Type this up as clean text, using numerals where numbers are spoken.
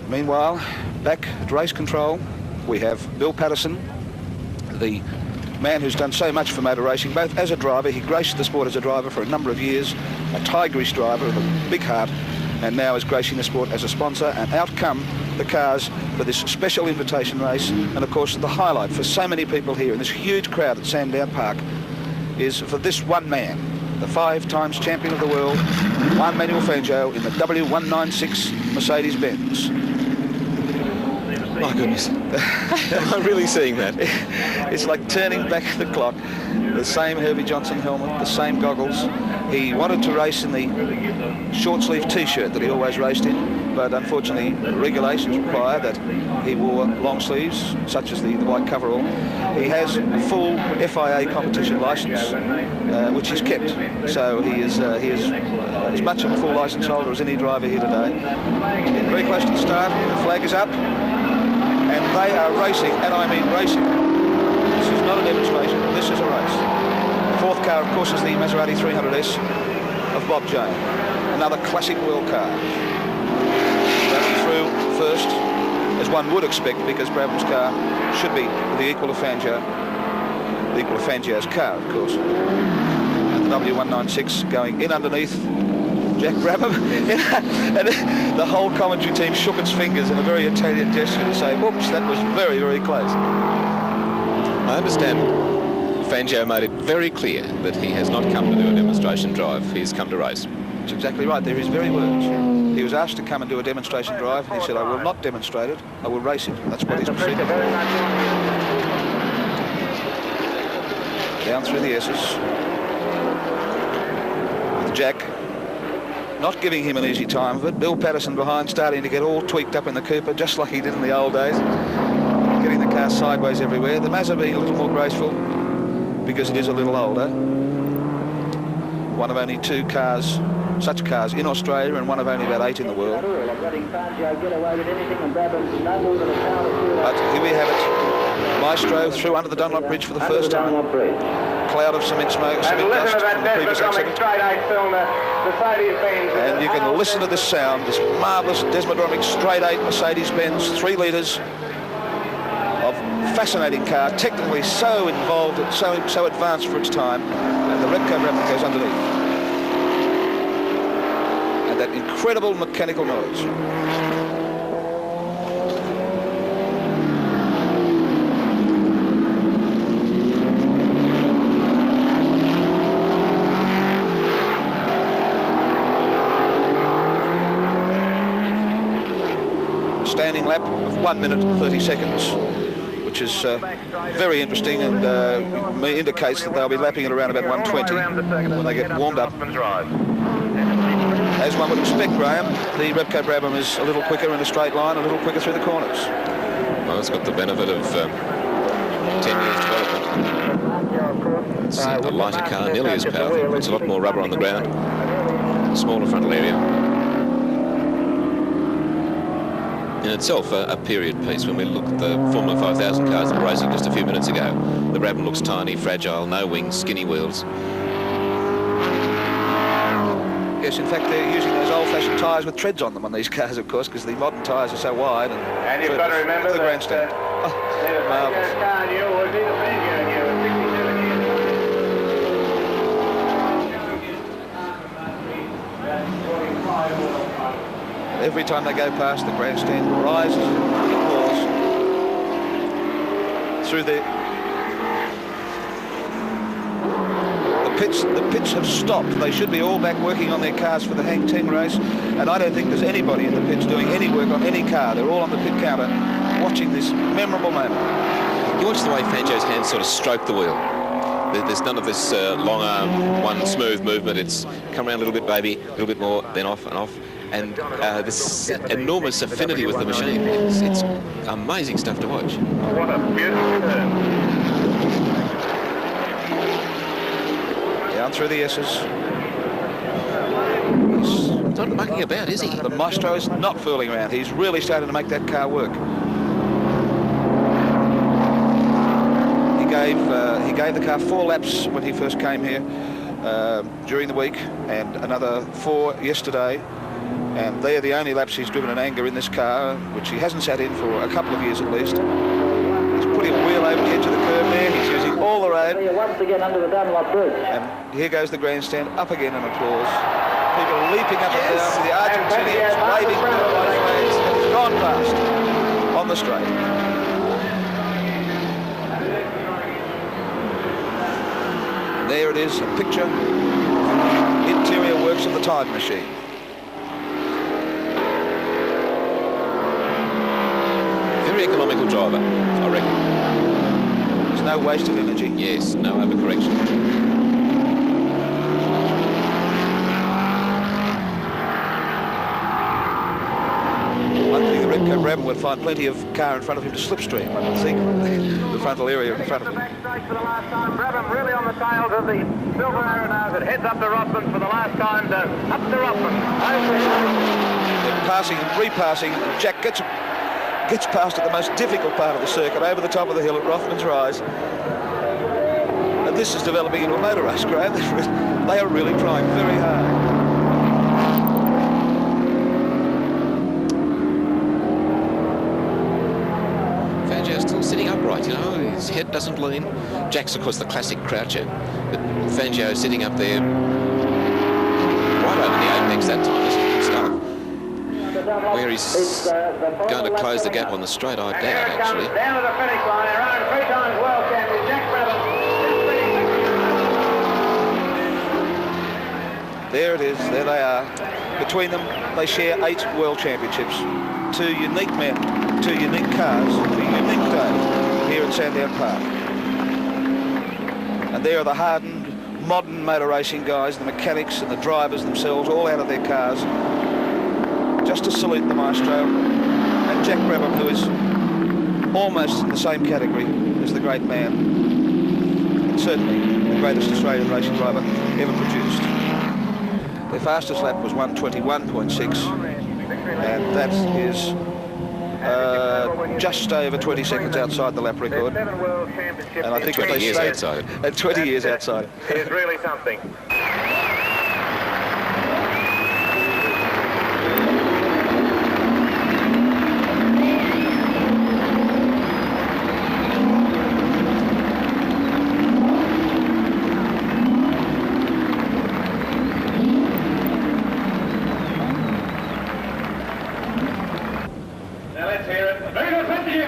Meanwhile, back at race control, we have Bill Patterson, the man who's done so much for motor racing, both as a driver. He graced the sport as a driver for a number of years, a tigerish driver with a big heart, and now is gracing the sport as a sponsor. And out come the cars for this special invitation race. And of course, the highlight for so many people here in this huge crowd at Sandown Park is for this one man, the 5 times champion of the world, Juan Manuel Fangio, in the W196 Mercedes Benz. My goodness. Am I really seeing that? It's like turning back the clock. The same Herbie Johnson helmet, the same goggles. He wanted to race in the short sleeve T-shirt that he always raced in, but unfortunately regulations require that he wore long sleeves, such as the white coverall. He has a full FIA competition licence, which he's kept. So he is as much of a full licence holder as any driver here today. Very close to the start. The flag is up. And they are racing, and I mean racing. This is not a demonstration, this is a race. The fourth car, of course, is the Maserati 300S of Bob Jane. Another classic world car. Going through first, as one would expect, because Brabham's car should be the equal of Fangio. The equal of Fangio's car, of course. And the W196 going in underneath Jack Brabham, and the whole commentary team shook its fingers in a very Italian gesture to say, oops, that was very, very close. I understand Fangio made it very clear that he has not come to do a demonstration drive, he's come to race. That's exactly right, they're his very words. He was asked to come and do a demonstration drive, and he said, I will not demonstrate it, I will race it. That's what he's proceeding. Down through the S's. With Jack not giving him an easy time of it. Bill Patterson behind, starting to get all tweaked up in the Cooper, just like he did in the old days. Getting the car sideways everywhere. The Mazda being a little more graceful because it is a little older. One of only 2 cars, such cars in Australia, and one of only about 8 in the world. But here we have it. Maestro through under the Dunlop Bridge for the first time. Cloud of cement smoke, cement dust from the previous accident. And you can listen to this sound, this marvellous Desmodromic straight 8 Mercedes Benz, 3 litres of fascinating car, technically so involved, so advanced for its time, and the Repco Brabham goes underneath. And that incredible mechanical noise. Standing lap of 1 minute 30 seconds, which is very interesting, and indicates that they'll be lapping at around about 120 when they get warmed up. As one would expect, Graham, the Repco Brabham is a little quicker in a straight line, a little quicker through the corners. Well, it's got the benefit of 10 years development. It's a lighter car, nearly as powerful. It's a lot more rubber on the ground, smaller frontal area. In itself, a period piece. When we look at the Formula 5000 cars that were racing just a few minutes ago, the Brabham looks tiny, fragile, no wings, skinny wheels. Yes, in fact, they're using those old-fashioned tyres with treads on them on these cars, of course, because the modern tyres are so wide. And you've got to remember the grandstand. Every time they go past, the grandstand rises and applause through the pits have stopped. They should be all back working on their cars for the Hang 10 race, and I don't think there's anybody in the pits doing any work on any car. They're all on the pit counter watching this memorable moment. You watch the way Fangio's hands sort of stroke the wheel. There's none of this long arm, one smooth movement. It's come around a little bit, baby, a little bit more, then off and off. And this enormous affinity with the machine. It's amazing stuff to watch. What a beautiful turn. Down through the S's. He's not mucking about, is he? The Maestro is not fooling around. He's really starting to make that car work. He gave the car 4 laps when he first came here during the week, and another 4 yesterday. And they're the only laps he's driven in anger in this car, which he hasn't sat in for a couple of years at least. He's putting a wheel over the edge of the curve there. He's using all the road. Once again under the Dunlop bridge. And here goes the grandstand, up again in applause. People leaping up and down, the Argentinians waving their white flags. It's gone past on the straight. There it is, a picture. Interior works of the time machine. Very economical driver, I reckon. There's no wasted energy. Yes, no overcorrection. One thing, the Jack Brabham would find plenty of car in front of him to slipstream, I would think. The frontal area in front of him. For the last time, Brabham really on the tails of the silver arrow now as it heads up to Rothman for the last time. Up to Rothman. They're passing and repassing. Jack gets past at the most difficult part of the circuit, over the top of the hill at Rothman's Rise. And this is developing into a motor race, Graham. They are really trying very hard. Fangio's still sitting upright, you know, his head doesn't lean. Jack's, of course, the classic croucher, but Fangio sitting up there right over the apex that time. This is good stuff. Where he's going to close the gap on the straight, I doubt, actually. Down to the finish line, around 3 times world champion Jack Brabham. There it is, there they are. Between them, they share 8 world championships. 2 unique men, 2 unique cars, a unique day here at Sandown Park. And there are the hardened, modern motor racing guys, the mechanics and the drivers themselves, all out of their cars, just to salute the maestro. And Jack Brabham, who is almost in the same category as the great man, and certainly the greatest Australian racing driver ever produced. Their fastest lap was 1:21.6, and that is just over 20 seconds outside the lap record. And I think 20 years outside. At 20 years outside. It is really something. Now let's hear it. Very good, thank you.